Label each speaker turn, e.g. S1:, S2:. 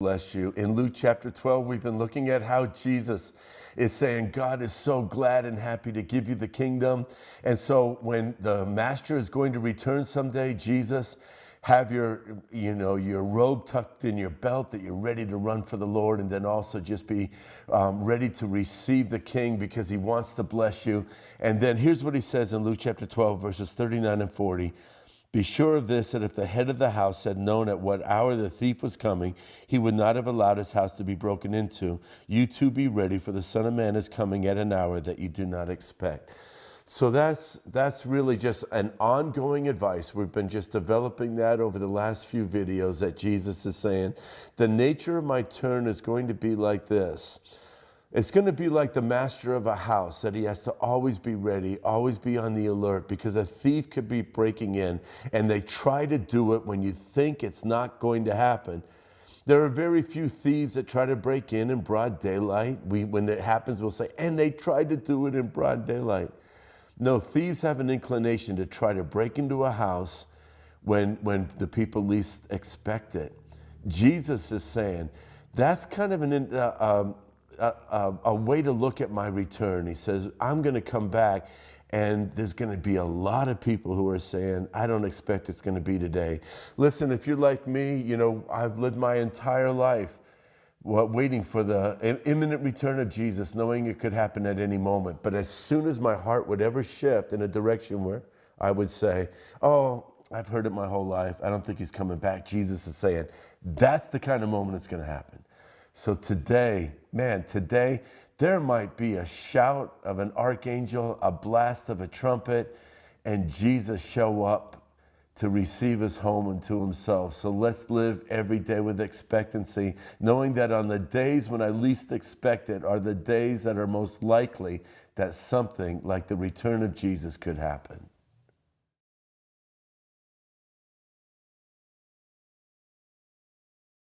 S1: Bless you. In Luke chapter 12, we've been looking at how Jesus is saying, God is so glad and happy to give you the kingdom. And so when the master is going to return someday, Jesus, have your robe tucked in your belt that you're ready to run for the Lord, and then also just be ready to receive the king because he wants to bless you. And then here's what he says in Luke chapter 12, verses 39 and 40. Be sure of this, that if the head of the house had known at what hour the thief was coming, he would not have allowed his house to be broken into. You too be ready, for the Son of Man is coming at an hour that you do not expect. So that's really just an ongoing advice. We've been just developing that over the last few videos, that Jesus is saying, the nature of my turn is going to be like this. It's going to be like the master of a house, that he has to always be ready, always be on the alert, because a thief could be breaking in, and they try to do it when you think it's not going to happen. There are very few thieves that try to break in broad daylight. When it happens, we'll say, and they tried to do it in broad daylight. No, thieves have an inclination to try to break into a house when the people least expect it. Jesus is saying, that's kind of a way to look at my return. He says, I'm going to come back, and there's going to be a lot of people who are saying, I don't expect it's going to be today. Listen, if you're like me, I've lived my entire life waiting for the imminent return of Jesus, knowing it could happen at any moment. But as soon as my heart would ever shift in a direction where I would say, oh, I've heard it my whole life, I don't think he's coming back, Jesus is saying, that's the kind of moment that's going to happen. So today, there might be a shout of an archangel, a blast of a trumpet, and Jesus show up to receive us home unto himself. So let's live every day with expectancy, knowing that on the days when I least expect it are the days that are most likely that something like the return of Jesus could happen.